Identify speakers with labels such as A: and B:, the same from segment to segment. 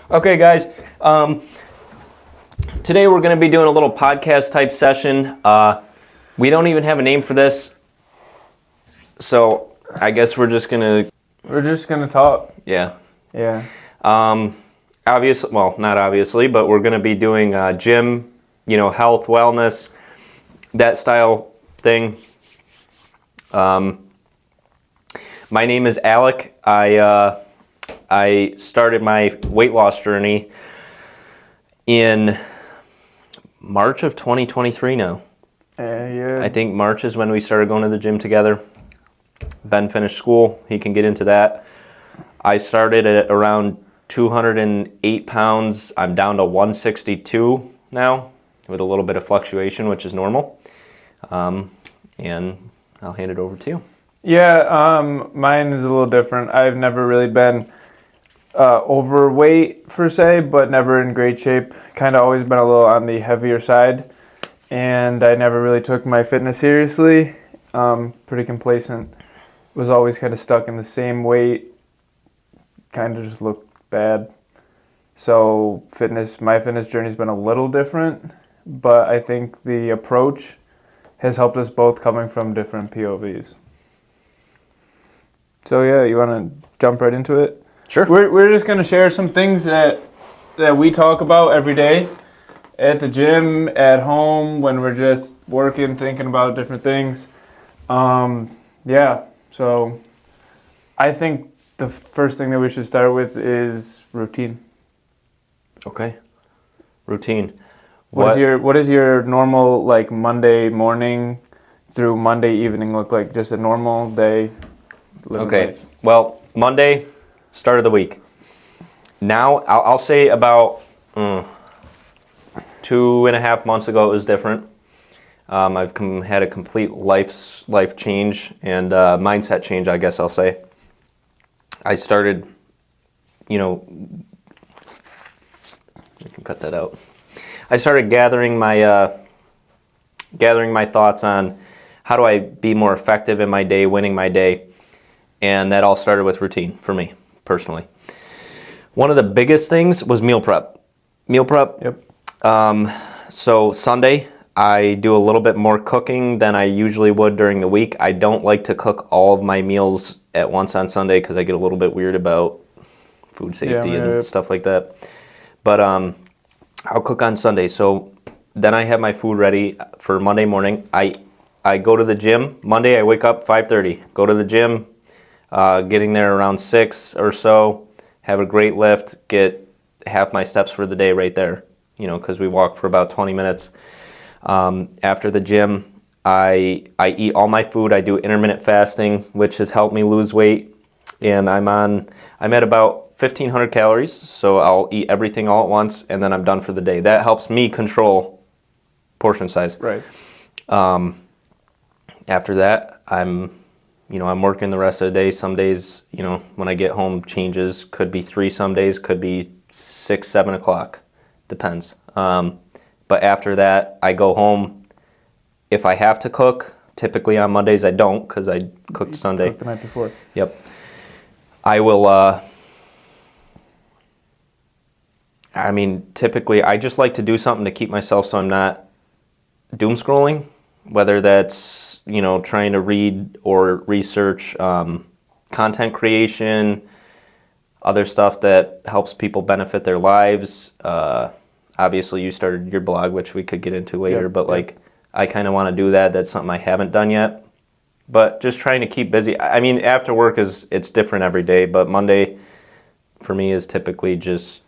A: Okay, guys. Today we're going to be doing a little podcast type session. We don't even have a name for this, so I guess we're just gonna
B: talk.
A: Yeah.
B: Obviously,
A: well, not obviously, but we're gonna be doing gym, health, wellness, that style thing. My name is Alec. I started my weight loss journey in March of 2023 now.
B: Yeah.
A: I think March is when we started going to the gym together. Ben finished school. He can get into that. I started at around 208 pounds. I'm down to 162 now with a little bit of fluctuation, which is normal. And I'll hand it over to you.
B: Yeah, mine is a little different. I've never really been overweight per se, but never in great shape. Kind of always been a little on the heavier side, and I never really took my fitness seriously. Pretty complacent. Was always kind of stuck in the same weight. Kind of just looked bad. So my fitness journey's been a little different, but I think the approach has helped us both coming from different POVs. So yeah, you want to jump right into it?
A: Sure.
B: We're just going to share some things that we talk about every day at the gym, at home, when we're just working, thinking about different things. So I think the first thing that we should start with is routine.
A: Okay. Routine.
B: What is your normal Monday morning through Monday evening look like? Just a normal day?
A: Okay.
B: Life.
A: Well, Monday, start of the week. Now, I'll say about 2.5 months ago, it was different. I've had a complete life change and mindset change, I guess I'll say. I started, we can cut that out. I started gathering my thoughts on how do I be more effective in my day, winning my day. And that all started with routine for me, personally. One of the biggest things was meal prep.
B: Yep.
A: So Sunday, I do a little bit more cooking than I usually would during the week. I don't like to cook all of my meals at once on Sunday because I get a little bit weird about food safety and stuff like that. But I'll cook on Sunday. So then I have my food ready for Monday morning. I go to the gym. Monday I wake up 5:30, go to the gym. Getting there around 6 or so, have a great lift, get half my steps for the day right there, because we walk for about 20 minutes. After the gym, I eat all my food. I do intermittent fasting, which has helped me lose weight, and I'm at about 1,500 calories, so I'll eat everything all at once, and then I'm done for the day. That helps me control portion size.
B: Right.
A: After that, I'm working the rest of the day. Some days, when I get home, changes. Could be 3 some days, could be 6, 7 o'clock. Depends. But after that, I go home. If I have to cook, typically on Mondays I don't because I cooked Sunday.
B: Cooked the night before.
A: Yep. I will, typically I just like to do something to keep myself so I'm not doom scrolling, whether that's trying to read or research content creation, other stuff that helps people benefit their lives. Obviously, you started your blog, which we could get into later, but I kind of want to do that. That's something I haven't done yet. But just trying to keep busy. After work it's different every day, but Monday for me is typically just,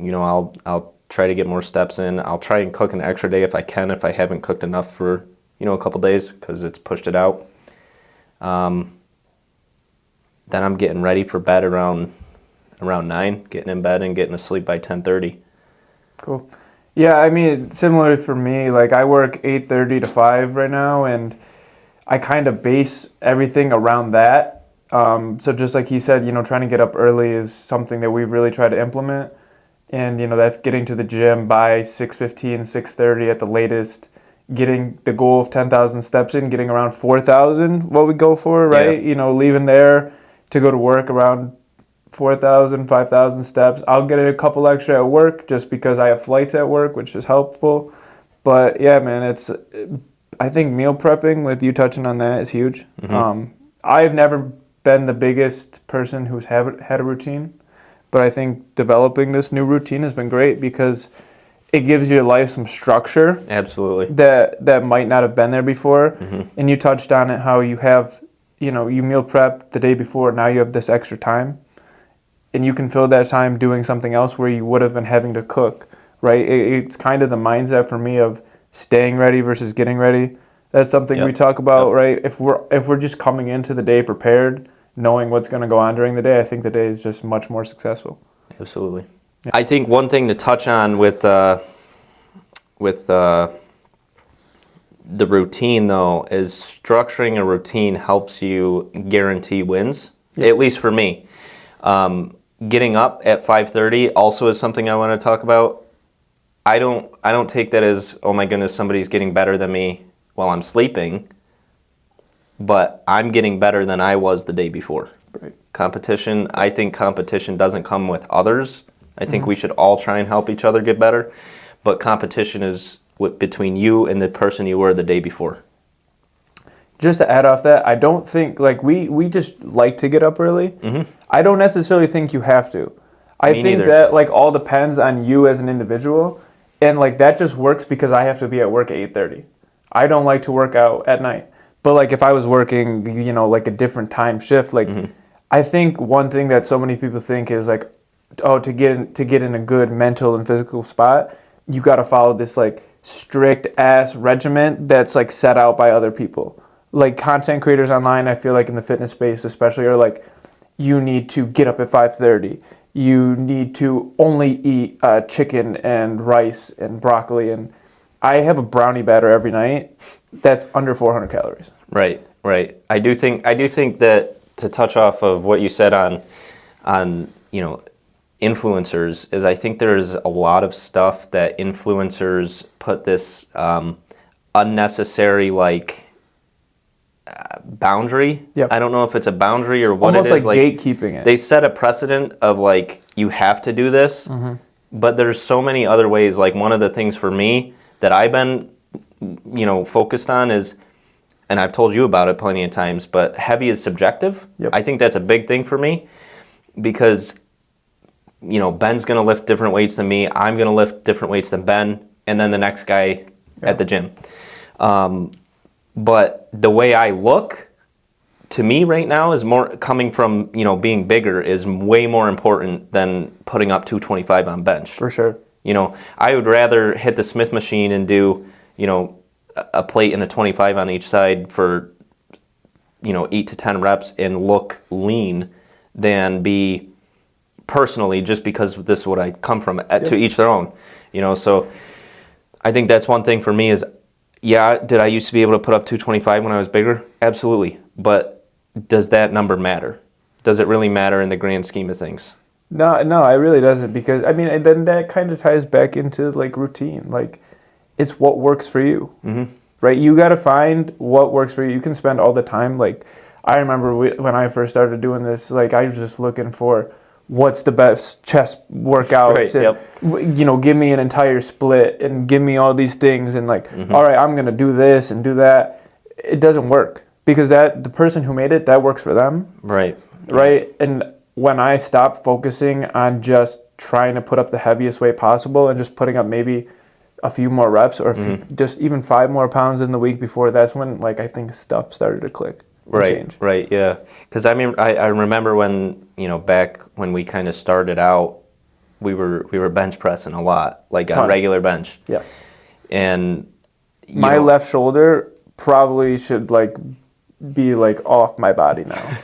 A: I'll try to get more steps in. I'll try and cook an extra day if I can, if I haven't cooked enough for a couple days because it's pushed it out. Then I'm getting ready for bed around 9, getting in bed and getting to sleep by 10:30.
B: Cool. Yeah, similar for me. I work 8:30 to 5 right now, and I kind of base everything around that. So just like he said, trying to get up early is something that we've really tried to implement. And, that's getting to the gym by 6:15, 6:30 at the latest. Getting the goal of 10,000 steps in, getting around 4,000, what we go for, right?
A: Yeah.
B: Leaving there to go to work around 4,000, 5,000 steps. I'll get a couple extra at work just because I have flights at work, which is helpful. But yeah, man, I think meal prepping, with you touching on that, is huge. I've never been the biggest person who's had a routine, but I think developing this new routine has been great because it gives your life some structure.
A: Absolutely.
B: That might not have been there before. And you touched on it, how you have, you meal prep the day before, now you have this extra time. And you can fill that time doing something else where you would have been having to cook, right? It's kind of the mindset for me of staying ready versus getting ready. That's something we talk about, right? If we're just coming into the day prepared, knowing what's going to go on during the day, I think the day is just much more successful.
A: Absolutely. Yeah. I think one thing to touch on with the routine, though, is structuring a routine helps you guarantee wins, at least for me. Getting up at 5:30 also is something I want to talk about. I don't take that as, oh my goodness, somebody's getting better than me while I'm sleeping, but I'm getting better than I was the day before.
B: Right.
A: Competition, I think competition doesn't come with others. I think we should all try and help each other get better, but competition is between you and the person you were the day before.
B: Just to add off that, I don't think, we just like to get up early. I don't necessarily think you have to. I think
A: neither.
B: that, all depends on you as an individual, and, that just works because I have to be at work at 8:30. I don't like to work out at night. But, if I was working, a different time shift, I think one thing that so many people think is, to get in a good mental and physical spot, you got to follow this, strict ass regimen that's, set out by other people. Content creators online, I feel in the fitness space especially, are you need to get up at 5:30. You need to only eat chicken and rice and broccoli. And I have a brownie batter every night that's under 400 calories.
A: Right. I do think that, to touch off of what you said on influencers, is I think there's a lot of stuff that influencers put this unnecessary boundary.
B: Yep.
A: I don't know if it's a boundary or what
B: almost
A: it is.
B: Gatekeeping it.
A: They set a precedent of you have to do this, but there's so many other ways. One of the things for me that I've been focused on is, and I've told you about it plenty of times, but heavy is subjective.
B: Yep.
A: I think that's a big thing for me because Ben's going to lift different weights than me. I'm going to lift different weights than Ben, and then the next guy at the gym. But the way I look, to me right now, is more coming from, being bigger is way more important than putting up 225 on bench.
B: For sure.
A: I would rather hit the Smith machine and do, a plate and a 25 on each side for, 8 to 10 reps and look lean than be personally, just because this is what I come from, to each their own. So I think that's one thing for me is, did I used to be able to put up 225 when I was bigger? Absolutely. But does that number matter? Does it really matter in the grand scheme of things?
B: No, it really doesn't, because, and then that kind of ties back into, routine. It's what works for you, right? You got to find what works for you. You can spend all the time, I remember when I first started doing this, I was just looking for what's the best chest workouts, and give me an entire split and give me all these things, and all right, I'm gonna do this and do that. It doesn't work because the person who made it, that works for them, right? And when I stopped focusing on just trying to put up the heaviest weight possible and just putting up maybe a few more reps or just even 5 more pounds in the week before, that's when I think stuff started to click. Change.
A: Right, yeah. Because I remember when, back when we kind of started out, we were bench pressing a lot, on regular bench.
B: Yes.
A: And
B: my left shoulder probably should be off my body now.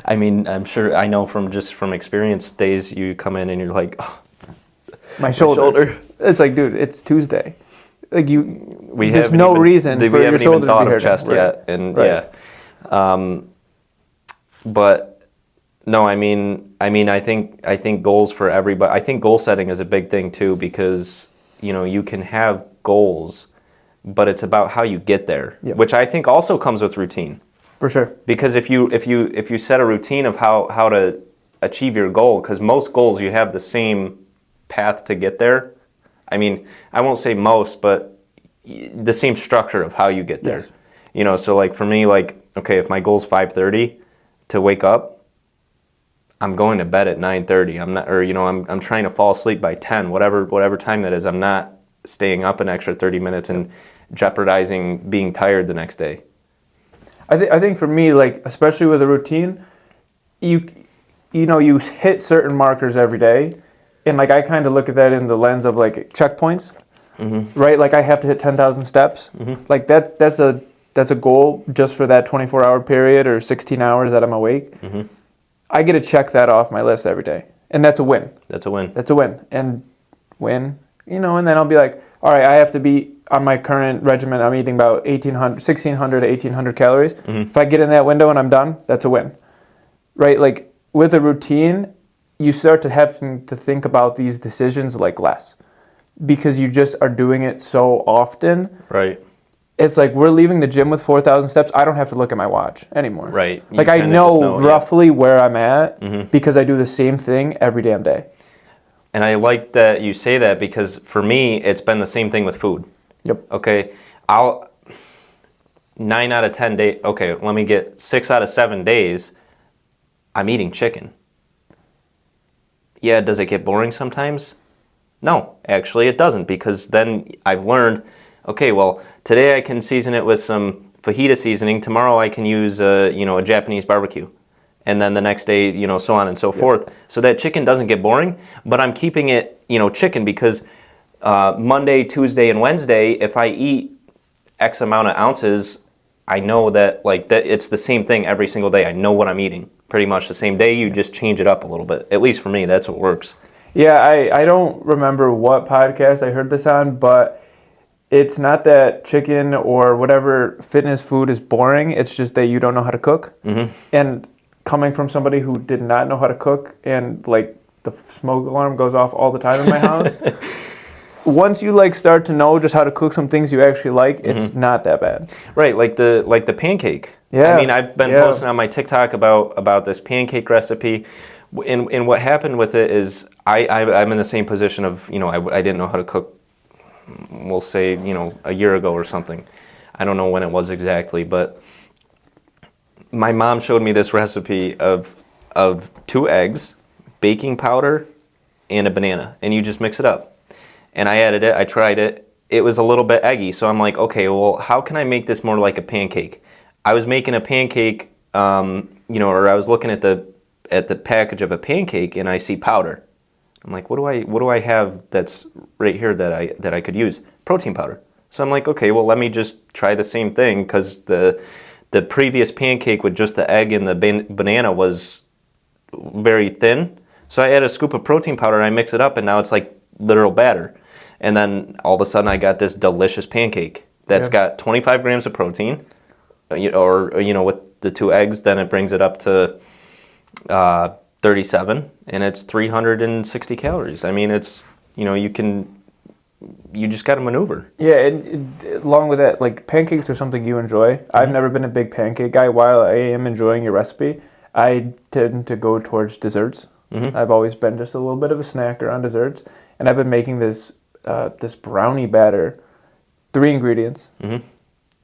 A: I'm sure, I know from experience days, you come in and you're like, oh,
B: my shoulder. It's dude, it's Tuesday. There's no reason for your shoulder to be hurting. We haven't even
A: thought of chest yet, and but no, I think goals for everybody. I think goal setting is a big thing too, because you can have goals, but it's about how you get there, which I think also comes with routine.
B: For sure.
A: Because if you set a routine of how to achieve your goal, because most goals you have the same path to get there. I mean, I won't say most, but the same structure of how you get there.
B: Yes.
A: You know, so like for me, like, okay, if my goal's 5:30 to wake up, I'm going to bed at 9:30. I'm not, or you know, I'm trying to fall asleep by 10, whatever time that is. I'm not staying up an extra 30 minutes and jeopardizing being tired the next day.
B: I think for me, like, especially with a routine, you know, you hit certain markers every day, and like I kind of look at that in the lens of like checkpoints, right? Like I have to hit 10,000 steps. Like that's a goal just for that 24-hour period or 16 hours that I'm awake. I get to check that off my list every day, and that's a win.
A: That's a win.
B: That's a win, and win, you know, and then I'll be like, all right, I have to be on my current regimen. I'm eating about 1,600 to 1,800 calories. If I get in that window and I'm done, that's a win, right? Like with a routine, you start to have to think about these decisions like less, because you just are doing it so often.
A: Right.
B: It's like we're leaving the gym with 4,000 steps. I don't have to look at my watch anymore.
A: Right.
B: Like I know roughly where I'm at because I do the same thing every damn day.
A: And I like that you say that, because for me, it's been the same thing with food.
B: Yep.
A: Okay, 9 out of 10 days, okay, let me get 6 out of 7 days, I'm eating chicken. Yeah, does it get boring sometimes? No, actually it doesn't, because then I've learned, okay, well, today I can season it with some fajita seasoning, tomorrow I can use a Japanese barbecue. And then the next day, so on and so forth. So that chicken doesn't get boring, but I'm keeping it, chicken, because Monday, Tuesday, and Wednesday, if I eat X amount of ounces, I know that that it's the same thing every single day. I know what I'm eating pretty much the same day. You just change it up a little bit. At least for me, that's what works.
B: Yeah, I don't remember what podcast I heard this on, but it's not that chicken or whatever fitness food is boring. It's just that you don't know how to cook. And coming from somebody who did not know how to cook, and like the smoke alarm goes off all the time in my house. Once you start to know just how to cook some things you actually like, it's not that bad.
A: Right, like the pancake.
B: Yeah.
A: I mean, I've been posting on my TikTok about this pancake recipe, and what happened with it is I'm in the same position of I didn't know how to cook. We'll say a year ago or something. I don't know when it was exactly, but my mom showed me this recipe of 2 eggs, baking powder, and a banana, and you just mix it up. And I added it, I tried it. It was a little bit eggy, so I'm like, okay, well, how can I make this more like a pancake? I was making a pancake, or I was looking at the package of a pancake, and I see powder. I'm like, what do I have that's right here that I could use? Protein powder. So I'm like, okay, well, let me just try the same thing, because the previous pancake with just the egg and the banana was very thin. So I add a scoop of protein powder, and I mix it up, and now it's like literal batter. And then all of a sudden I got this delicious pancake that's got 25 grams of protein, or with the 2 eggs, then it brings it up to 37, and it's 360 calories. I mean, it's, you just got to maneuver.
B: Yeah, and along with that, pancakes are something you enjoy. I've never been a big pancake guy. While I am enjoying your recipe, I tend to go towards desserts. I've always been just a little bit of a snacker on desserts, and I've been making this brownie batter, 3 ingredients.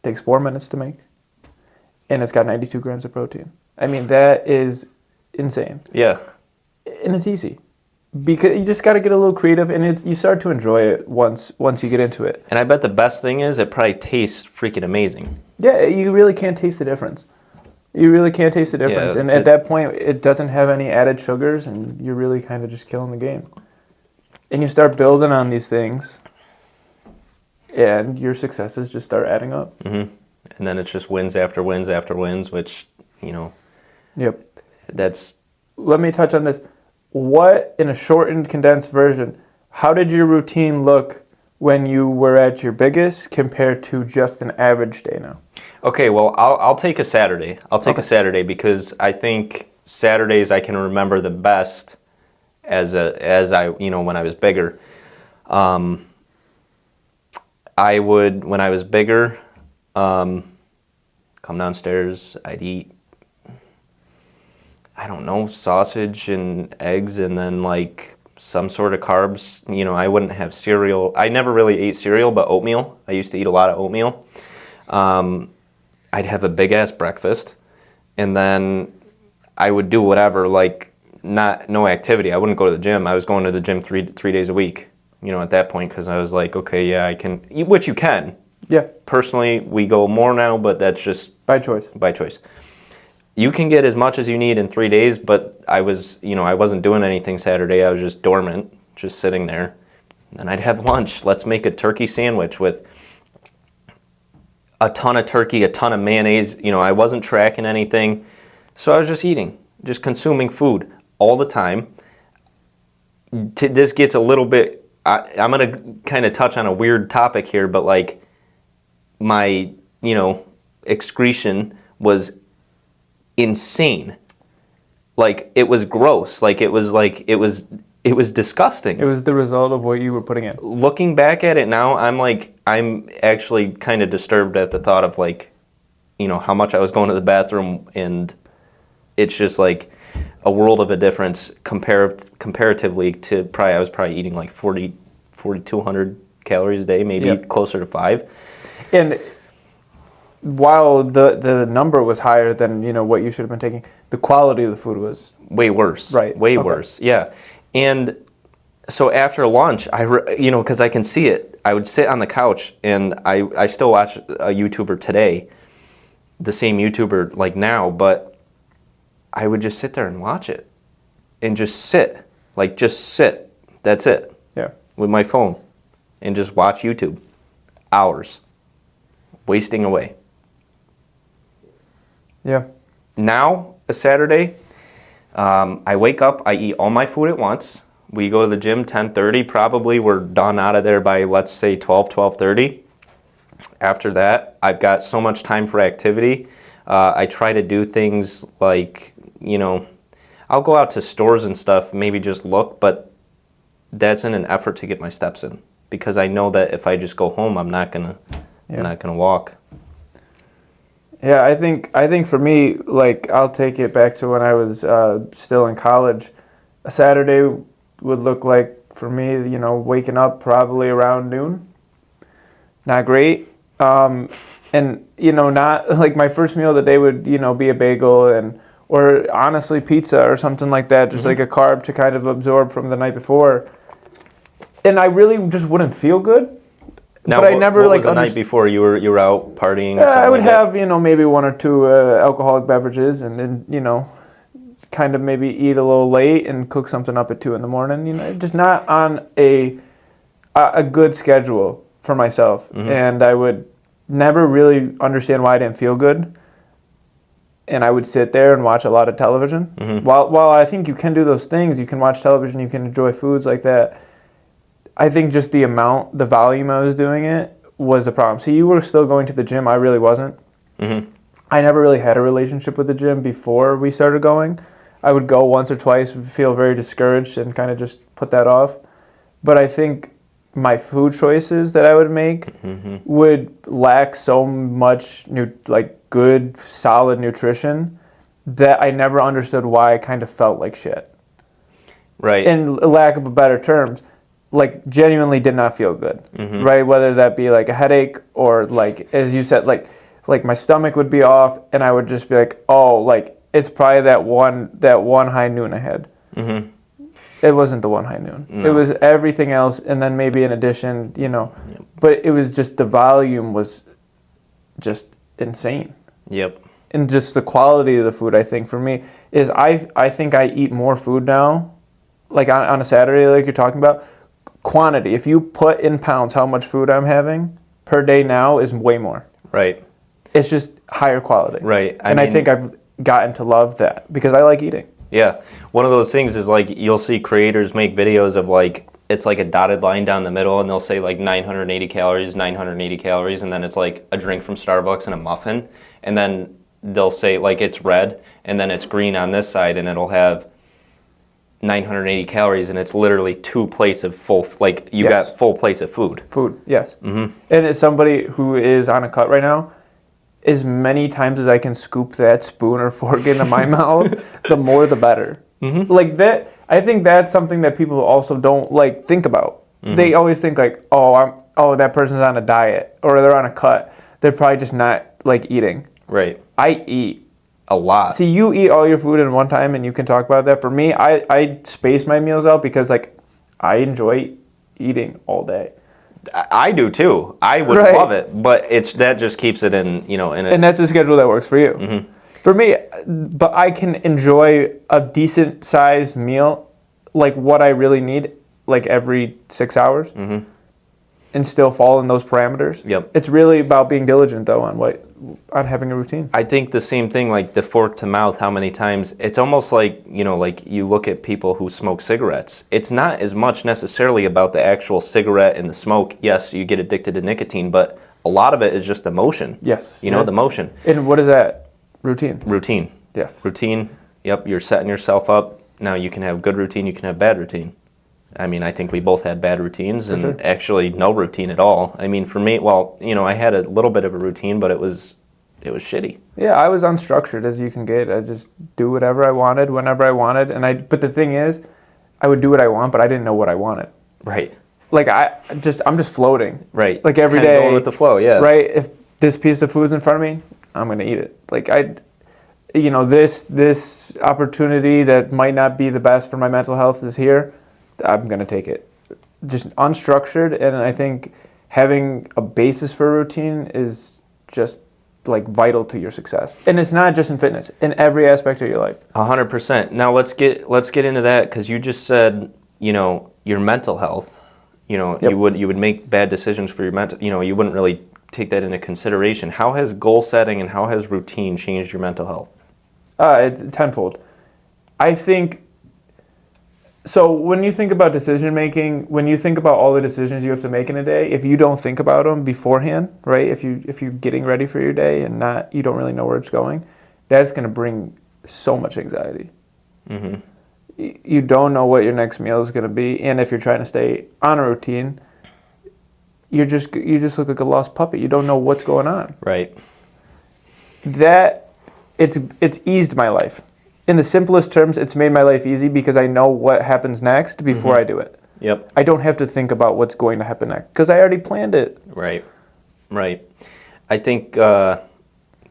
B: Takes 4 minutes to make, and it's got 92 grams of protein. I mean, that is insane.
A: Yeah.
B: And it's easy, because you just got to get a little creative, and you start to enjoy it once you get into it.
A: And I bet the best thing is it probably tastes freaking amazing.
B: Yeah, you really can't taste the difference. You really can't taste the difference.
A: Yeah,
B: and at that point, it doesn't have any added sugars, and you're really kind of just killing the game. And you start building on these things, and your successes just start adding up.
A: And then it's just wins after wins after wins, which,
B: Yep.
A: that's...
B: Let me touch on this. What, in a shortened, condensed version, how did your routine look when you were at your biggest compared to just an average day now?
A: Okay, well, I'll take a Saturday. I'll take a Saturday, because I think Saturdays I can remember the best as I when I was bigger. I would, when I was bigger, come downstairs, I'd eat. I don't know, sausage and eggs and then like some sort of carbs. You know, I wouldn't have cereal. I never really ate cereal, but oatmeal. I used to eat a lot of oatmeal. I'd have a big ass breakfast, and then I would do whatever, like no activity. I wouldn't go to the gym. I was going to the gym three days a week. You know, at that point, because I was like, okay, yeah, I can, which you can.
B: Yeah.
A: Personally, we go more now, but that's just
B: By choice.
A: By choice. You can get as much as you need in 3 days, but I wasn't doing anything Saturday. I was just dormant, just sitting there. And I'd have lunch. Let's make a turkey sandwich with a ton of turkey, a ton of mayonnaise. You know, I wasn't tracking anything. So I was just eating, just consuming food all the time. This gets a little bit, I'm going to kind of touch on a weird topic here, but like my, excretion was insane. Like it was gross. Like it was disgusting.
B: It was the result of what you were putting in.
A: Looking back at it now, I'm actually kind of disturbed at the thought of like, how much I was going to the bathroom, and it's just like a world of a difference comparatively to I was probably eating like 4,200 calories a day, maybe closer to 5.
B: And while the number was higher than what you should have been taking, the quality of the food was
A: way worse.
B: Right.
A: Way worse. Yeah. And so after lunch, because I can see it, I would sit on the couch, and I still watch a YouTuber today, the same YouTuber like now, but I would just sit there and watch it, and just sit. That's it.
B: Yeah.
A: With my phone, and just watch YouTube, hours, wasting away.
B: Yeah.
A: Now, a Saturday, I wake up, I eat all my food at once. We go to the gym 10:30, probably we're done out of there by, let's say, 12:30. After that, I've got so much time for activity. I try to do things like, I'll go out to stores and stuff, maybe just look, but that's in an effort to get my steps in, because I know that if I just go home, I'm not gonna walk.
B: Yeah, I think for me, like, I'll take it back to when I was still in college. A Saturday would look like, for me, waking up probably around noon. Not great. And, not, like, my first meal of the day would, be a bagel or honestly pizza or something like that, just like a carb to kind of absorb from the night before. And I really just wouldn't feel good.
A: Now,
B: but I never
A: what was the night before you were out partying?
B: Yeah, I would have maybe 1 or 2 alcoholic beverages, and then kind of maybe eat a little late and cook something up at 2 in the morning. Just not on a good schedule for myself, and I would never really understand why I didn't feel good. And I would sit there and watch a lot of television. While I think you can do those things, you can watch television, you can enjoy foods like that. I think just the volume I was doing it was a problem. So you were still going to the gym. I really wasn't. I never really had a relationship with the gym before we started going. I would go once or twice, feel very discouraged, and kind of just put that off. But I think my food choices that I would make would lack so much good, solid nutrition that I never understood why I kind of felt like shit.
A: Right.
B: In lack of a better terms, like, genuinely did not feel good, right? Whether that be like a headache or, like, as you said, like my stomach would be off, and I would just be like, oh, like, it's probably that one high noon I had. It wasn't the one high noon. No. It was everything else, and then maybe in addition, but it was just the volume was just insane.
A: Yep.
B: And just the quality of the food, I think, for me, is I think I eat more food now, like on a Saturday, like you're talking about. Quantity, if you put in pounds how much food I'm having per day now, is way more.
A: Right.
B: It's just higher quality.
A: Right.
B: I think I've gotten to love that because I like eating.
A: Yeah. One of those things is, like, you'll see creators make videos of, like, it's like a dotted line down the middle, and they'll say, like, 980 calories, and then it's like a drink from Starbucks and a muffin, and then they'll say, like, it's red, and then it's green on this side, and it'll have 980 calories, and it's literally 2 plates of full, like, you got full plates of food.
B: Yes. And as somebody who is on a cut right now, as many times as I can scoop that spoon or fork into my mouth, the more the better.
A: Mm-hmm.
B: Like that, I think that's something that people also don't like think about.
A: Mm-hmm.
B: They always think like, that person's on a diet or they're on a cut. They're probably just not like eating.
A: Right.
B: I eat
A: a lot.
B: See, you eat all your food in one time, and you can talk about that. For me, I space my meals out because like I enjoy eating all day.
A: I do too. I would love it, but that just keeps it in,
B: and that's the schedule that works for you.
A: Mm-hmm.
B: For me, but I can enjoy a decent sized meal, like what I really need, like every 6 hours,
A: mm-hmm.
B: and still fall in those parameters.
A: Yep.
B: It's really about being diligent though on having a routine.
A: I think the same thing, like the fork to mouth, how many times, it's almost like, like you look at people who smoke cigarettes. It's not as much necessarily about the actual cigarette and the smoke. Yes, you get addicted to nicotine, but a lot of it is just the motion.
B: Yes.
A: The motion.
B: And what is that? Routine.
A: Yes. Routine. Yep, you're setting yourself up. Now you can have good routine, you can have bad routine. I mean, I think we both had bad routines and actually no routine at all. I mean, for me, I had a little bit of a routine, but it was shitty.
B: Yeah, I was unstructured as you can get. I just do whatever I wanted, whenever I wanted. But the thing is, I would do what I want, but I didn't know what I wanted.
A: Right.
B: Like I'm just floating.
A: Right.
B: Like every
A: Kinda
B: day.
A: going with the flow, yeah.
B: Right. If this piece of food's in front of me, I'm gonna eat it. Like this opportunity that might not be the best for my mental health is here. I'm gonna take it. Just unstructured, and I think having a basis for a routine is just like vital to your success. And it's not just in fitness, in every aspect of your life.
A: 100%. Now let's get into that, because you just said, your mental health.
B: Yep.
A: You would make bad decisions for your mental. You wouldn't really take that into consideration. How has goal setting and how has routine changed your mental health?
B: It's tenfold. I think. So when you think about decision making, when you think about all the decisions you have to make in a day, if you don't think about them beforehand, right? If you're getting ready for your day and you don't really know where it's going, that's going to bring so much anxiety.
A: Mm-hmm.
B: You don't know what your next meal is going to be, and if you're trying to stay on a routine, you just look like a lost puppy. You don't know what's going on.
A: Right.
B: That it's eased my life. In the simplest terms, it's made my life easy because I know what happens next before I do it.
A: Yep.
B: I don't have to think about what's going to happen next because I already planned it.
A: Right. I think I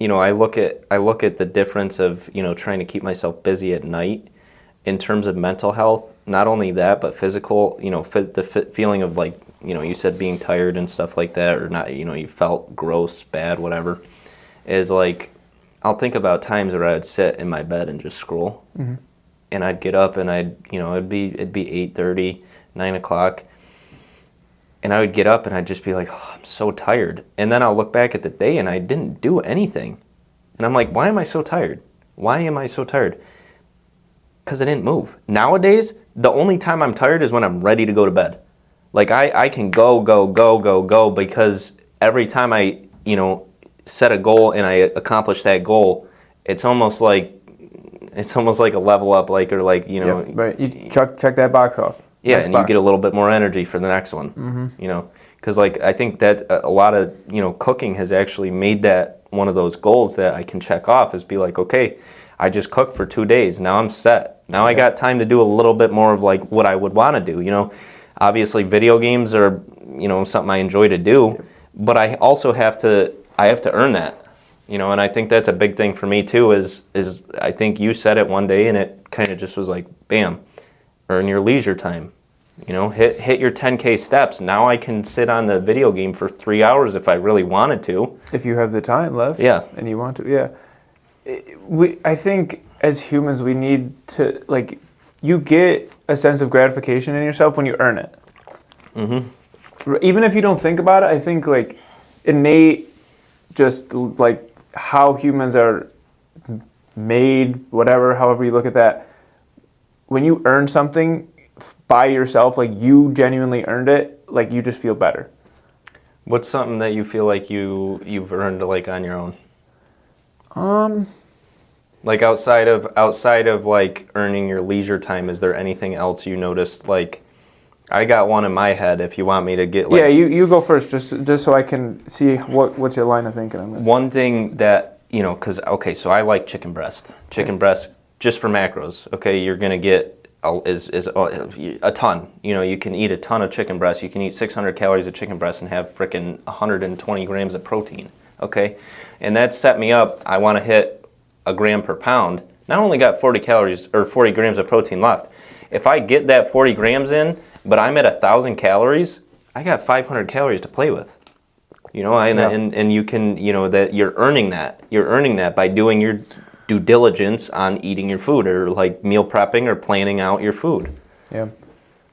A: look at the difference of trying to keep myself busy at night in terms of mental health. Not only that, but physical. The feeling of like you said being tired and stuff like that, or not. You felt gross, bad, whatever. Is like. I'll think about times where I'd sit in my bed and just scroll,
B: mm-hmm.
A: and I'd get up and it'd be 8:30, 9 o'clock, and I would get up and I'd just be like, oh, I'm so tired, and then I'll look back at the day and I didn't do anything, and I'm like, why am I so tired? Why am I so tired? Because I didn't move. Nowadays, the only time I'm tired is when I'm ready to go to bed. Like I can go because every time I set a goal and I accomplish that goal, it's almost like a level up, right.
B: You check that box off.
A: Yeah,
B: Next
A: and
B: box.
A: you get a little bit more energy for the next one.
B: Mm-hmm.
A: Because I think that a lot of cooking has actually made that one of those goals that I can check off, is be like, okay, I just cooked for 2 days. Now I'm set. Now I got time to do a little bit more of like what I would want to do. Obviously video games are something I enjoy to do, but I also have to earn that, and I think that's a big thing for me too, is I think you said it one day and it kind of just was like, bam, earn your leisure time, hit your 10K steps. Now I can sit on the video game for 3 hours if I really wanted to.
B: If you have the time left.
A: Yeah.
B: And you want to, yeah. I think as humans we need to, like, you get a sense of gratification in yourself when you earn it. Mm-hmm. Even if you don't think about it, I think like innate, just like how humans are made, however you look at that, when you earn something by yourself, like you genuinely earned it, like you just feel better.
A: What's something that you feel like you've earned like on your own? Like outside of like earning your leisure time, is there anything else you noticed? Like, I got one in my head if you want me to get
B: Yeah, you go first, just so I can see what's your line of thinking on this.
A: One thing that, because, okay, so I like chicken breast. Chicken breast, just for macros, okay, you're going to get a ton. You can eat a ton of chicken breast. You can eat 600 calories of chicken breast and have frickin' 120 grams of protein, okay? And that set me up. I want to hit a gram per pound. Not only got 40 calories or 40 grams of protein left. If I get that 40 grams in, but I'm at 1,000 calories, I got 500 calories to play with. And you can, that you're earning that. You're earning that by doing your due diligence on eating your food, or like meal prepping or planning out your food.
B: Yeah.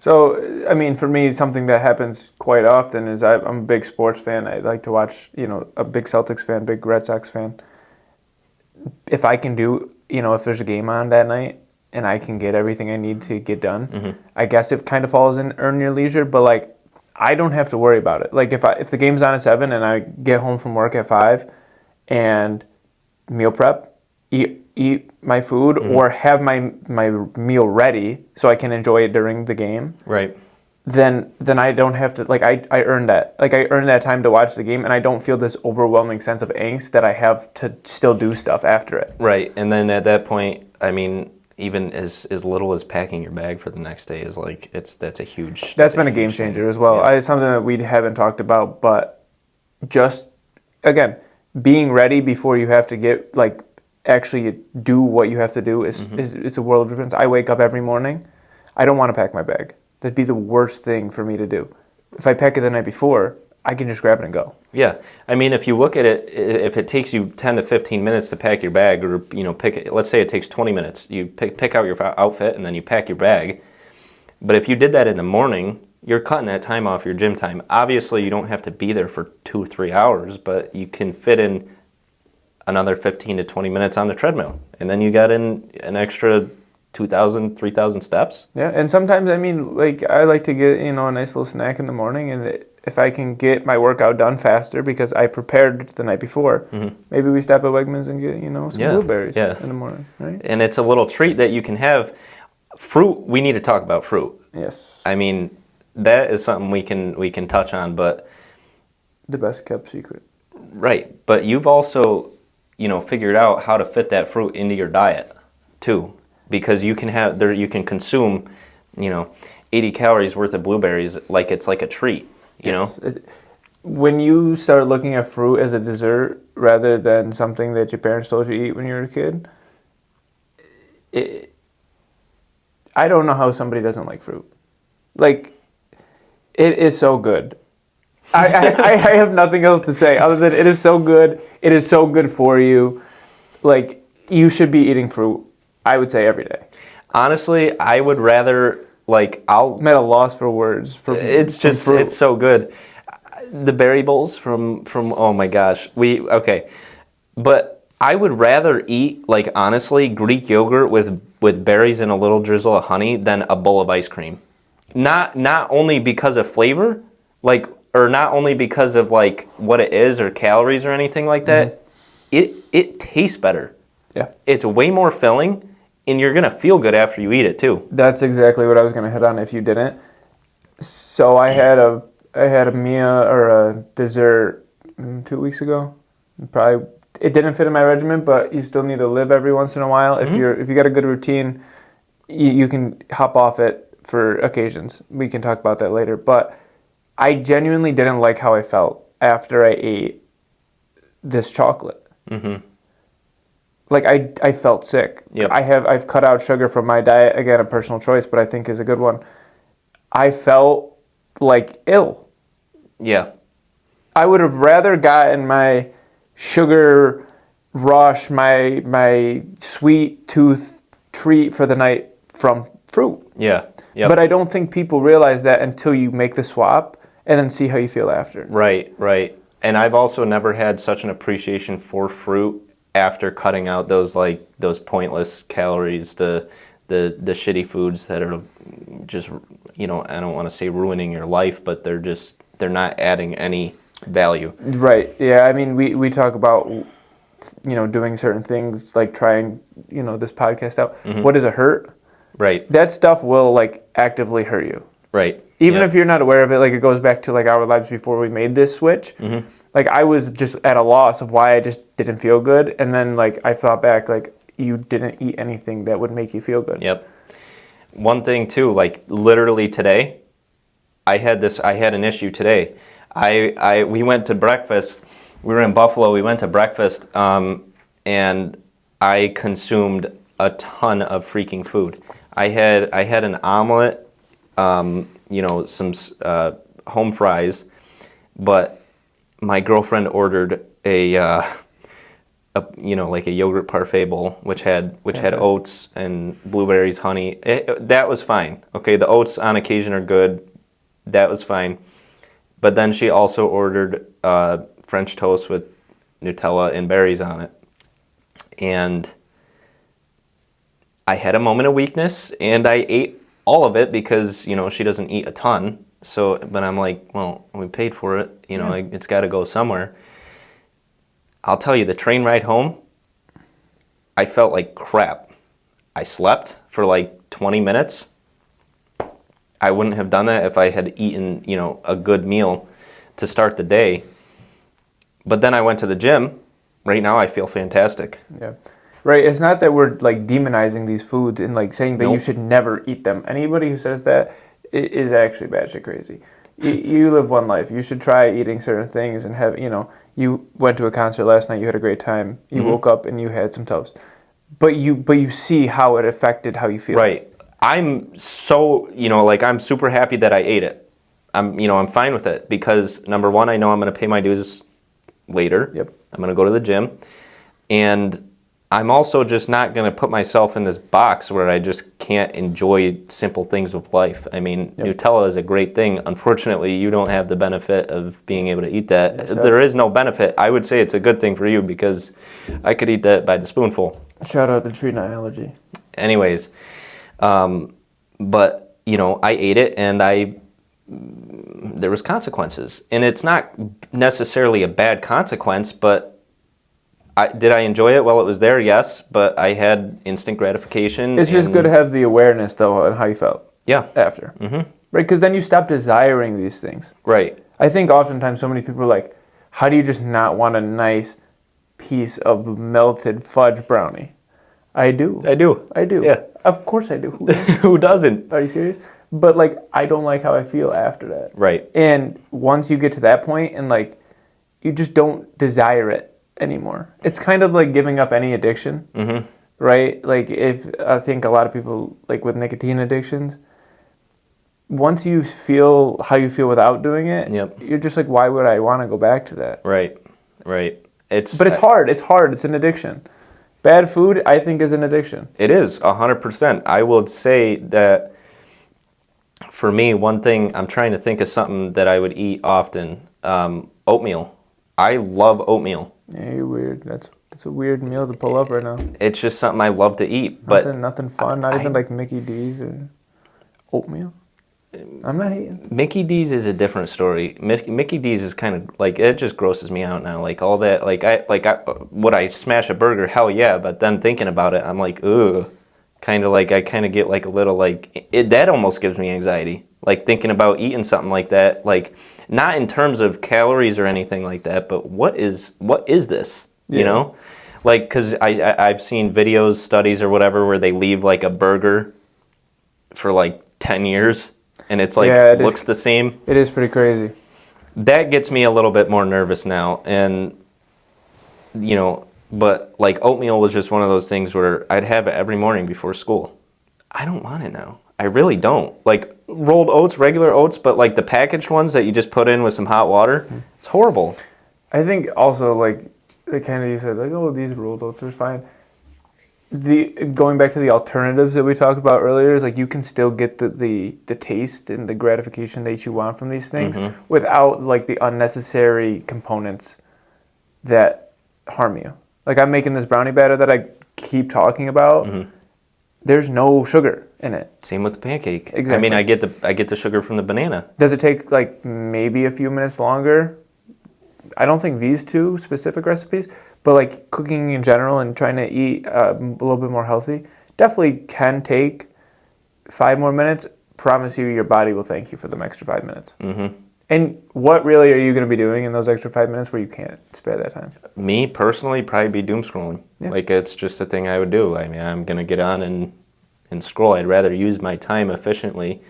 B: So, I mean, for me, something that happens quite often is I'm a big sports fan. I like to watch, a big Celtics fan, big Red Sox fan. If I can do, if there's a game on that night and I can get everything I need to get done, I guess it kind of falls in earn your leisure, but like, I don't have to worry about it. Like if the game's on at 7 and I get home from work at 5 and meal prep, eat my food or have my meal ready so I can enjoy it during the game.
A: Right.
B: Then I don't have to, like, I earned that. Like, I earned that time to watch the game, and I don't feel this overwhelming sense of angst that I have to still do stuff after it.
A: Right. And then at that point, I mean, even as little as packing your bag for the next day is like, that's a huge...
B: That's been a game changer as well.
A: Yeah.
B: It's something that we haven't talked about, but just, again, being ready before you have to get, like, actually do what you have to do is a world of difference. I wake up every morning, I don't want to pack my bag. That'd be the worst thing for me to do. If I pack it the night before, I can just grab it and go.
A: Yeah. I mean, if you look at it, if it takes you 10 to 15 minutes to pack your bag, or, pick it, let's say it takes 20 minutes, you pick out your outfit and then you pack your bag. But if you did that in the morning, you're cutting that time off your gym time. Obviously, you don't have to be there for 2 or 3 hours, but you can fit in another 15 to 20 minutes on the treadmill. And then you got in an extra 2,000, 3,000 steps.
B: Yeah, and sometimes, I mean, like, I like to get, a nice little snack in the morning, and if I can get my workout done faster because I prepared the night before, maybe we stop at Wegmans and get, some blueberries in the morning, right?
A: And it's a little treat that you can have. Fruit, we need to talk about fruit.
B: Yes.
A: I mean, that is something we can touch on, but...
B: The best kept secret.
A: Right, but you've also, figured out how to fit that fruit into your diet, too. Because you can consume, 80 calories worth of blueberries like it's like a treat, know?
B: When you start looking at fruit as a dessert rather than something that your parents told you to eat when you were a kid, I don't know how somebody doesn't like fruit. Like, it is so good. I have nothing else to say other than it is so good. It is so good for you. Like, you should be eating fruit, I would say, every day.
A: Honestly, I would rather,
B: I'm at a loss for words.
A: It's so good. The berry bowls from oh my gosh. But I would rather eat, honestly, Greek yogurt with berries and a little drizzle of honey than a bowl of ice cream. Not only because of flavor, or not only because of, what it is or calories or anything like that. It tastes better.
B: Yeah. It's
A: way more filling. And you're going to feel good after you eat it, too.
B: That's exactly what I was going to hit on if you didn't. So I had a meal or a dessert 2 weeks ago. Probably it didn't fit in my regimen, but you still need to live every once in a while. If you got a good routine, you can hop off it for occasions. We can talk about that later. But I genuinely didn't like how I felt after I ate this chocolate. Like, I felt sick.
A: Yep.
B: I've cut out sugar from my diet. Again, a personal choice, but I think is a good one. I felt ill.
A: Yeah.
B: I would have rather gotten my sugar rush, my sweet tooth treat for the night from fruit.
A: Yeah. Yep.
B: But I don't think people realize that until you make the swap and then see how you feel after.
A: Right. And I've also never had such an appreciation for fruit after cutting out those pointless calories, the shitty foods that are just, I don't want to say ruining your life, but they're not adding any value.
B: Right. Yeah. I mean, we talk about, doing certain things like trying, this podcast out. What does it hurt?
A: Right.
B: That stuff will actively hurt you.
A: Right.
B: Even
A: Yep.
B: if you're not aware of it, like it goes back to like our lives before we made this switch.
A: Mm-hmm.
B: Like I was just at a loss of why I just didn't feel good, and then like I thought back, like you didn't eat anything that would make you feel good.
A: Yep. One thing too, like literally today, I had an issue today. We went to breakfast. We were in Buffalo. We went to breakfast, and I consumed a ton of freaking food. I had an omelet, some home fries, but my girlfriend ordered like a yogurt parfait bowl, which had oats and blueberries, honey. That was fine. Okay, the oats on occasion are good. That was fine. But then she also ordered French toast with Nutella and berries on it. And I had a moment of weakness, and I ate all of it because, she doesn't eat a ton. So, but I'm like, well, we paid for it. It's got to go somewhere. I'll tell you, the train ride home, I felt like crap. I slept for like 20 minutes. I wouldn't have done that if I had eaten, a good meal to start the day. But then I went to the gym. Right now I feel fantastic.
B: Yeah. Right. It's not that we're like demonizing these foods and like saying that you
A: Nope.
B: should never eat them. Anybody who says that is actually batshit crazy. You live one life. You should try eating certain things and have, you went to a concert last night, you had a great time. You woke up and you had some toast. But you see how it affected how you feel.
A: Right. I'm so, I'm super happy that I ate it. I'm fine with it because number one, I know I'm going to pay my dues later.
B: Yep.
A: I'm going to go to the gym. And I'm also just not going to put myself in this box where I just can't enjoy simple things with life. I mean, Nutella is a great thing. Unfortunately, you don't have the benefit of being able to eat that.
B: Yes, sir.
A: There is no benefit. I would say it's a good thing for you because I could eat that by the spoonful.
B: Shout out the tree nut allergy.
A: Anyways, but, I ate it and there was consequences. And it's not necessarily a bad consequence, but did I enjoy it while it was there? Yes, but I had instant gratification.
B: It's just good to have the awareness, though, on how you felt.
A: Yeah.
B: After.
A: Mm-hmm.
B: Right? Because then you stop desiring these things.
A: Right.
B: I think oftentimes so many people are like, how do you just not want a nice piece of melted fudge brownie? I do.
A: I do. Yeah.
B: Of course I do.
A: Who doesn't?
B: Are you serious? But, like, I don't like how I feel after that.
A: Right.
B: And once you get to that point and, like, you just don't desire it anymore. It's kind of like giving up any addiction, right? Like I think a lot of people, like with nicotine addictions, once you feel how you feel without doing it, you're just like, why would I want to go back to that?
A: Right. But it's
B: hard. It's an addiction. Bad food, I think, is an addiction.
A: It is 100%. I would say that for me, one thing I'm trying to think of something that I would eat often. Oatmeal. I love oatmeal.
B: Yeah, you're weird. That's a weird meal to pull up right now.
A: It's just something I love to eat. But
B: nothing fun. Not even like Mickey D's or oatmeal. I'm not hating.
A: Mickey D's is a different story. Mickey D's is kind of like, it just grosses me out now. Like all that. Would I smash a burger? Hell yeah. But then thinking about it, I'm like, ugh. Kind of like I kind of get like a little like that almost gives me anxiety. Like thinking about eating something like that. Like not in terms of calories or anything like that, but what is this? You know, like because I've seen videos, studies, or whatever where they leave like a burger for like 10 years and it's like looks the same.
B: It is pretty crazy.
A: That gets me a little bit more nervous now, and but like oatmeal was just one of those things where I'd have it every morning before school. I don't want it now. I really don't. Like rolled oats, regular oats, but like the packaged ones that you just put in with some hot water, it's horrible.
B: I think also like the kind of you said like, oh, these rolled oats are fine. Going back to the alternatives that we talked about earlier is like you can still get the taste and the gratification that you want from these things without like the unnecessary components that harm you. Like I'm making this brownie batter that I keep talking about. There's no sugar in it.
A: Same with the pancake.
B: Exactly.
A: I mean, I get the sugar from the banana.
B: Does it take like maybe a few minutes longer? I don't think these two specific recipes, but like cooking in general and trying to eat a little bit more healthy definitely can take 5 more minutes. promise you your body will thank you for them extra 5 minutes. Mm-hmm. And what really are you going to be doing in those extra 5 minutes where you can't spare that time?
A: Me, personally, probably be doom scrolling. Yeah. Like, it's just a thing I would do. I mean, I'm going to get on and scroll. I'd rather use my time efficiently.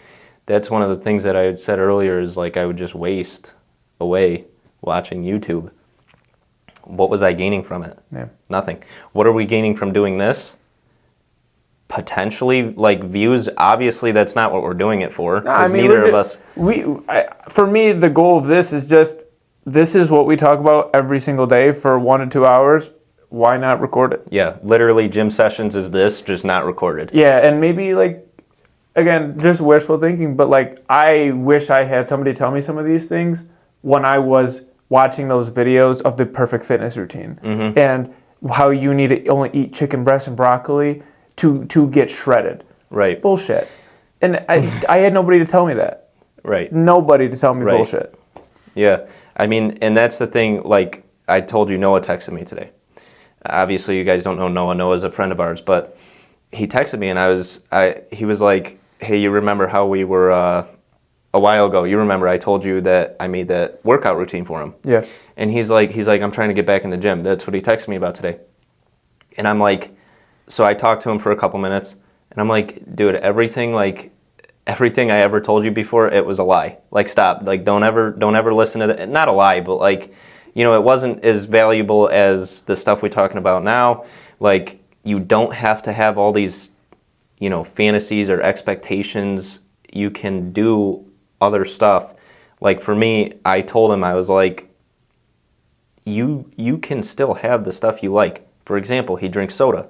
A: That's one of the things that I had said earlier is, like, I would just waste away watching YouTube. What was I gaining from it?
B: Yeah.
A: Nothing. What are we gaining from doing this? Potentially, like, views. Obviously, that's not what we're doing it for, because neither of us...
B: For me, the goal of this is just, this is what we talk about every single day for 1 to 2 hours. Why not record it?
A: Yeah, literally, gym sessions is this, just not recorded.
B: Yeah, and maybe, like, again, just wishful thinking, but, like, I wish I had somebody tell me some of these things when I was watching those videos of the perfect fitness routine. Mm-hmm. And how you need to only eat chicken breast and broccoli to get shredded.
A: Right.
B: Bullshit. And I had nobody to tell me that.
A: Right.
B: Nobody to tell me bullshit.
A: Yeah. I mean, and that's the thing, like, I told you Noah texted me today. Obviously, you guys don't know Noah. Noah's a friend of ours, but he texted me, and he was like, hey, you remember how we were a while ago? You remember I told you that I made that workout routine for him.
B: Yeah.
A: And he's like, I'm trying to get back in the gym. That's what he texted me about today. And I'm like, so I talked to him for a couple minutes, and I'm like, dude, everything I ever told you before, it was a lie. Like, stop. Like, don't ever listen to that. Not a lie, but, like, you know, it wasn't as valuable as the stuff we're talking about now. Like, you don't have to have all these, you know, fantasies or expectations. You can do other stuff. Like, for me, I told him, I was like, you can still have the stuff you like. For example, he drinks soda.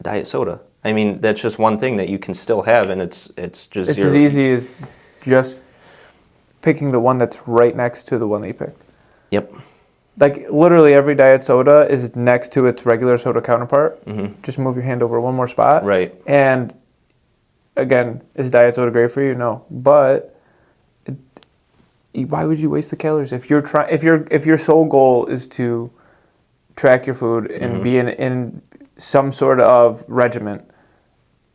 A: Diet soda. I mean, that's just one thing that you can still have, and it's just...
B: It's as easy as just picking the one that's right next to the one that you picked.
A: Yep.
B: Like, literally every diet soda is next to its regular soda counterpart. Mm-hmm. Just move your hand over one more spot.
A: Right.
B: And, again, is diet soda great for you? No. But why would you waste the calories? If your sole goal is to track your food and be in some sort of regiment,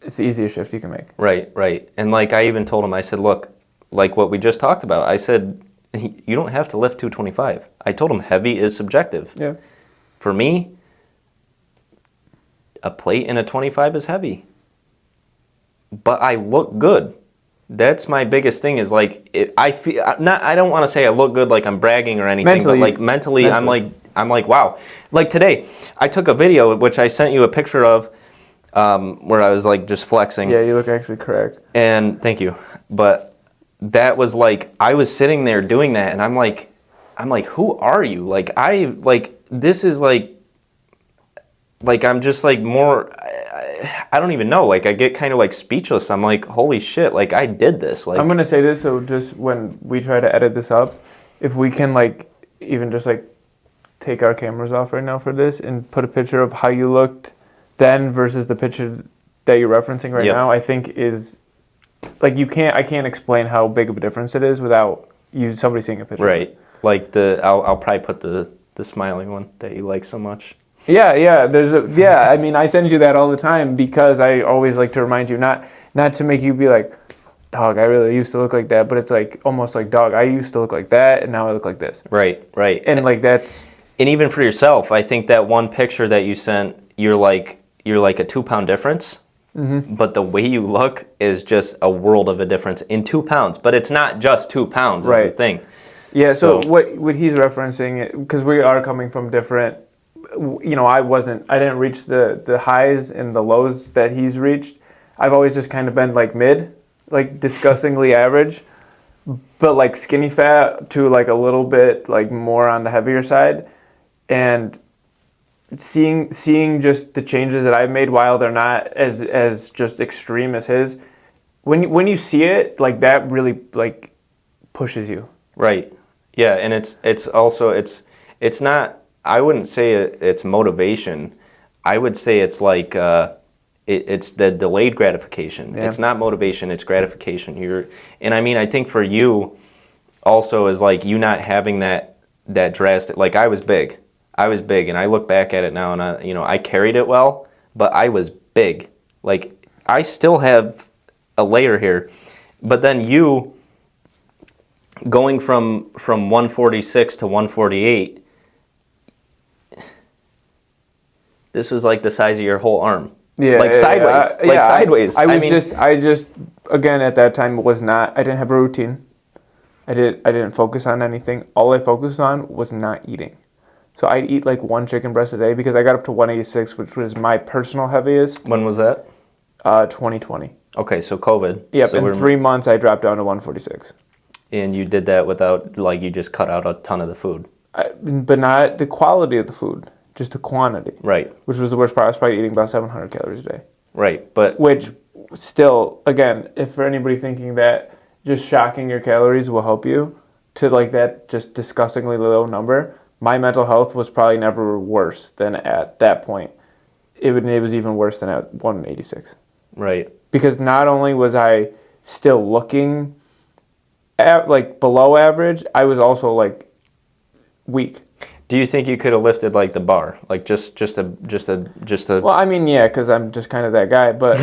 B: it's the easiest shift you can make.
A: Right. And, like, I even told him, I said, look, like what we just talked about, I said, you don't have to lift 225. I told him heavy is subjective.
B: Yeah.
A: For me, a plate and a 25 is heavy. But I look good. That's my biggest thing is, like, I don't want to say I look good like I'm bragging or anything, but, like, mentally. I'm like, wow. Like, today, I took a video, which I sent you a picture of, where I was, like, just flexing.
B: Yeah, you look actually correct.
A: And thank you. But that was, like, I was sitting there doing that, and I'm like, who are you? Like, this is, like, I'm just, like, more, I don't even know. Like, I get kind of, like, speechless. I'm like, holy shit, like, I did this. Like,
B: I'm going to say this, so just when we try to edit this up, if we can, like, even just, like, take our cameras off right now for this and put a picture of how you looked then versus the picture that you're referencing right now, I think is, like, I can't explain how big of a difference it is without somebody seeing a picture.
A: Right. Like, I'll probably put the smiling one that you like so much.
B: Yeah. I mean, I send you that all the time because I always like to remind you, not to make you be like, dog, I really used to look like that, but it's like almost like, dog, I used to look like that, and now I look like this.
A: Right.
B: And, like, that's...
A: And even for yourself, I think that one picture that you sent, you're like a 2-pound difference, but the way you look is just a world of a difference in 2 pounds. But it's not just 2 pounds, is the thing.
B: Yeah, so what he's referencing, because we are coming from different, you know, I didn't reach the highs and the lows that he's reached. I've always just kind of been, like, mid, like, disgustingly average, but, like, skinny fat to, like, a little bit, like, more on the heavier side. And seeing just the changes that I've made, while they're not as just extreme as his, when you see it, like, that really, like, pushes you. Right.
A: Yeah, and it's also it's not, I wouldn't say it's motivation. I would say it's like it's the delayed gratification. Yeah. It's not motivation, it's gratification. And I mean, I think for you also is, like, you not having that drastic, like, I was big, and I look back at it now, and I carried it well, but I was big. Like, I still have a layer here. But then you going from 146 to 148, this was like the size of your whole arm.
B: Yeah,
A: like sideways. Sideways.
B: I just again at that time I didn't have a routine. I didn't focus on anything. All I focused on was not eating. So I'd eat like 1 chicken breast a day because I got up to 186, which was my personal heaviest.
A: When was that?
B: 2020.
A: Okay, so COVID.
B: Yep,
A: so
B: in 3 months I dropped down to 146.
A: And you did that without, like, you just cut out a ton of the food.
B: But not the quality of the food, just the quantity.
A: Right.
B: Which was the worst part. I was probably eating about 700 calories a day.
A: Right, but...
B: Which still, again, if for anybody thinking that just shocking your calories will help you to like that just disgustingly low number, my mental health was probably never worse than at that point. It was even worse than at 186.
A: Right.
B: Because not only was I still looking at like below average, I was also like weak.
A: Do you think you could have lifted like the bar, like just a?
B: Well, I mean, yeah, because I'm just kind of that guy. But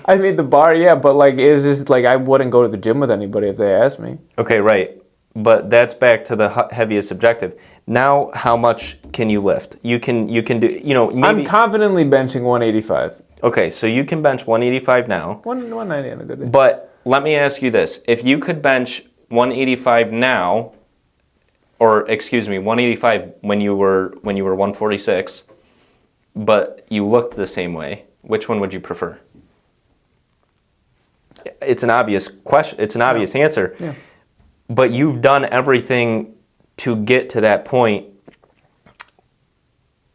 B: I mean, the bar, yeah. But like, it's just like I wouldn't go to the gym with anybody if they asked me.
A: Okay, right. But that's back to the heaviest objective. Now, how much can you lift? You can do. Maybe.
B: I'm confidently benching 185.
A: Okay, so you can bench 185 now.
B: 190 on a good day.
A: But let me ask you this: if you could bench 185 now, or excuse me, 185 when you were 146, but you looked the same way, which one would you prefer? It's an obvious question. It's an obvious answer.
B: Yeah.
A: But you've done everything to get to that point,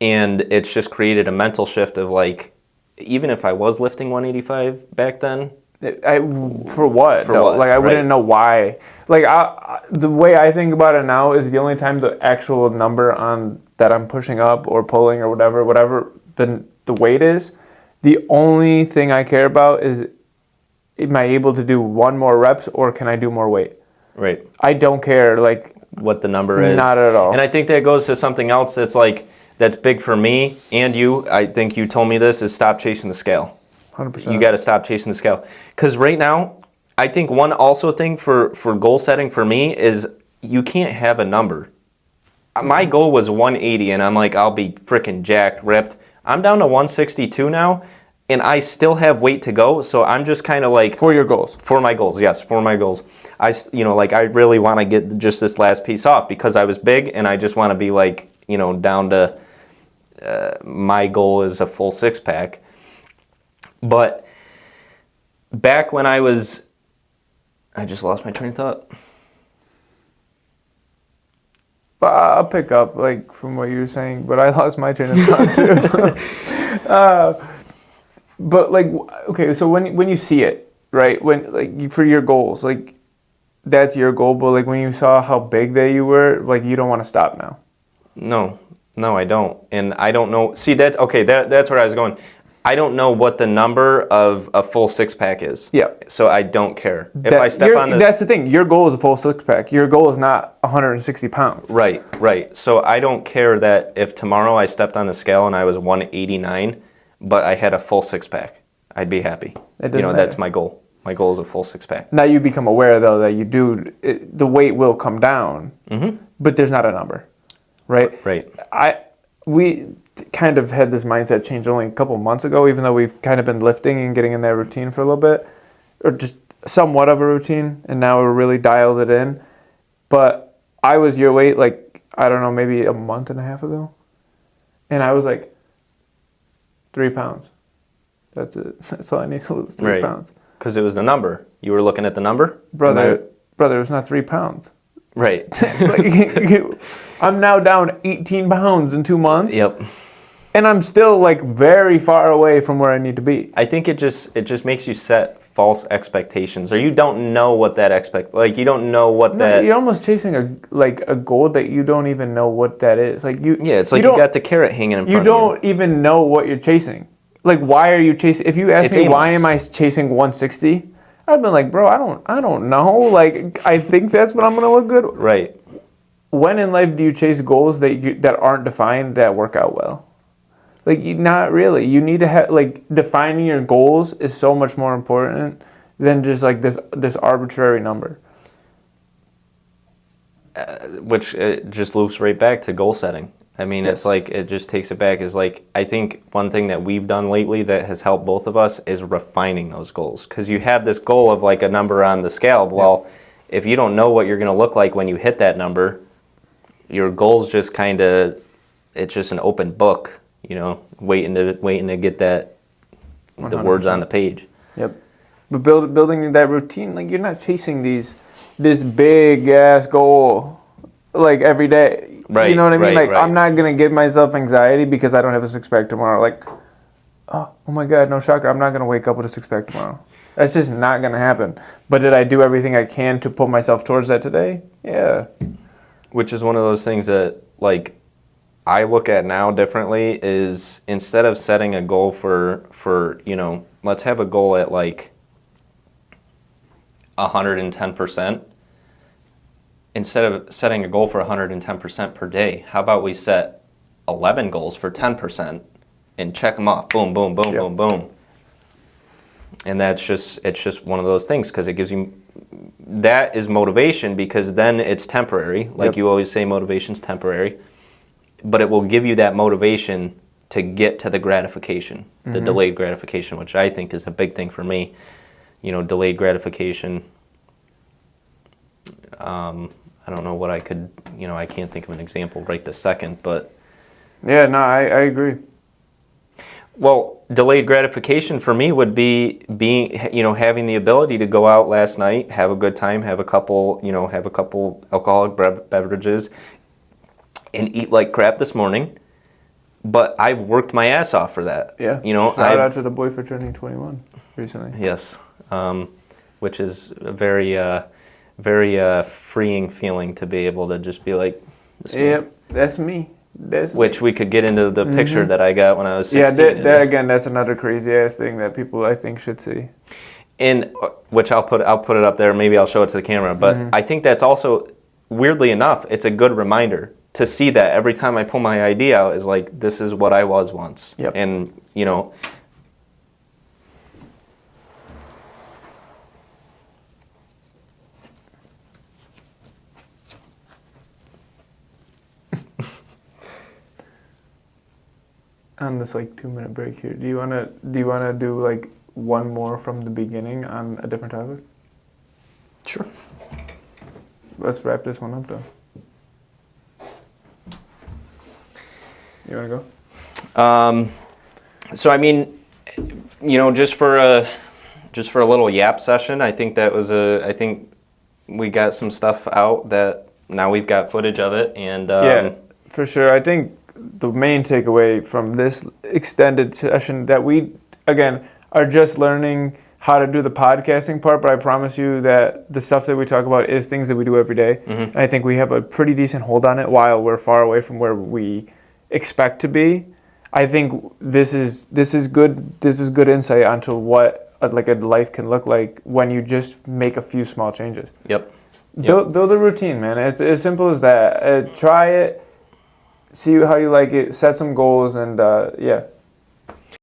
A: and it's just created a mental shift of like, even if I was lifting 185 back then.
B: For what?
A: For what?
B: Like I
A: Right.
B: wouldn't know why. Like the way I think about it now is the only time the actual number on that I'm pushing up or pulling or whatever the weight is, the only thing I care about is, am I able to do one more reps or can I do more weight?
A: Right.
B: I don't care like
A: What the number is.
B: Not at all.
A: And I think that goes to something else that's big for me and you. I think you told me this, is stop chasing the scale.
B: 100%.
A: You got to stop chasing the scale. Because right now, I think one also thing for goal setting for me is you can't have a number. My goal was 180, and I'm like, I'll be freaking jacked, ripped. I'm down to 162 now, and I still have weight to go, so I'm just kind of like...
B: For your goals.
A: For my goals, yes, for my goals. I really want to get just this last piece off because I was big, and I just want to be like, down to... my goal is a full six-pack. But back when I just lost my train of thought.
B: But I'll pick up like from what you were saying, but I lost my train of thought too. But like, okay, so when you see it, right? When like for your goals, like that's your goal. But like when you saw how big that you were, like you don't want to stop now.
A: No, I don't, and I don't know. See that's where I was going. I don't know what the number of a full six-pack is. Yeah. So I don't care. If I step on
B: that's the thing. Your goal is a full six-pack. Your goal is not 160 pounds.
A: Right. So I don't care that if tomorrow I stepped on the scale and I was 189, but I had a full six-pack. I'd be happy.
B: It doesn't matter.
A: That's my goal. My goal is a full six-pack.
B: Now you become aware, though, that the weight will come down, but there's not a number, right?
A: Right.
B: We kind of had this mindset change only a couple months ago, even though we've kind of been lifting and getting in that routine for a little bit, or just somewhat of a routine, and now we're really dialed it in. But I was your weight, like, I don't know, maybe a month and a half ago, and I was like 3 pounds. That's it. That's all I need to lose, 3 pounds.
A: Because it was the number. You were looking at the number?
B: Brother, it's not 3 pounds.
A: Right.
B: I'm now down 18 pounds in 2 months.
A: Yep.
B: And I'm still like very far away from where I need to be.
A: I think it just makes you set false expectations, or you don't know what that you don't know what that.
B: You're almost chasing a goal that you don't even know what that is. Like you.
A: Yeah, it's like you got the carrot hanging in front of you.
B: You don't even know what you're chasing. Like, why are you chasing? If you ask me why am I chasing 160, I've been like, bro, I don't know. Like, I think that's what I'm gonna look good.
A: Right.
B: When in life do you chase goals that aren't defined that work out well? Like, not really. You need to have, like, defining your goals is so much more important than just, like, this arbitrary number.
A: Which just loops right back to goal setting. I mean,
B: Yes.
A: it's like, it just takes it back. Is like, I think one thing that we've done lately that has helped both of us is refining those goals. Because you have this goal of like a number on the scale. Well, if you don't know what you're going to look like when you hit that number, your goals just kind of, it's just an open book, you know, waiting to get that, the
B: 100%.
A: words on the page.
B: Yep. But building that routine, like, you're not chasing this big ass goal like every day.
A: Right,
B: You know what I mean?
A: right,
B: Like,
A: right.
B: I'm not gonna give myself anxiety because I don't have a six pack tomorrow. Like, oh my god, no shocker, I'm not gonna wake up with a six pack tomorrow. That's just not gonna happen. But did I do everything I can to put myself towards that today? Yeah.
A: Which is one of those things that, like, I look at now differently is instead of setting a goal for you know, let's have a goal at like 110%. Instead of setting a goal for 110% per day, how about we set 11 goals for 10% and check them off? Boom, boom, boom,
B: Yep.
A: boom, boom. And it's just one of those things because it gives you, that is motivation because then it's temporary. Like
B: Yep.
A: you always say, motivation's temporary. But it will give you that motivation to get to the gratification, the delayed gratification, which I think is a big thing for me. You know, delayed gratification. I don't know what I could, you know, I can't think of an example right this second, but.
B: Yeah, no, I agree.
A: Well, delayed gratification for me would be you know, having the ability to go out last night, have a good time, have a couple alcoholic beverages, and eat like crap this morning. But I've worked my ass off for that.
B: Yeah.
A: You know,
B: Shout out to the boy for turning 21 recently.
A: Yes, which is a very freeing feeling to be able to just be like, this man.
B: Yep, that's me. That's
A: Which we could get into the picture that I got when I was 16.
B: Yeah, that again, that's another crazy ass thing that people I think should see.
A: And which I'll put it up there. Maybe I'll show it to the camera. But I think that's also, weirdly enough, it's a good reminder to see that every time I pull my ID out is like, this is what I was once.
B: Yep.
A: And you know.
B: On this like 2-minute break here, do you wanna do like one more from the beginning on a different topic?
A: Sure.
B: Let's wrap this one up though. You wanna go?
A: So I mean, you know, just for a little yap session, I think I think we got some stuff out that now we've got footage of it, and
B: Yeah, for sure. I think the main takeaway from this extended session that we, again, are just learning how to do the podcasting part, but I promise you that the stuff that we talk about is things that we do every day. And I think we have a pretty decent hold on it while we're far away from where we expect to be. I think this is good insight onto what a life can look like when you just make a few small changes.
A: Yep.
B: Build a routine, man. It's as simple as that. Try it, see how you like it, set some goals, and yeah.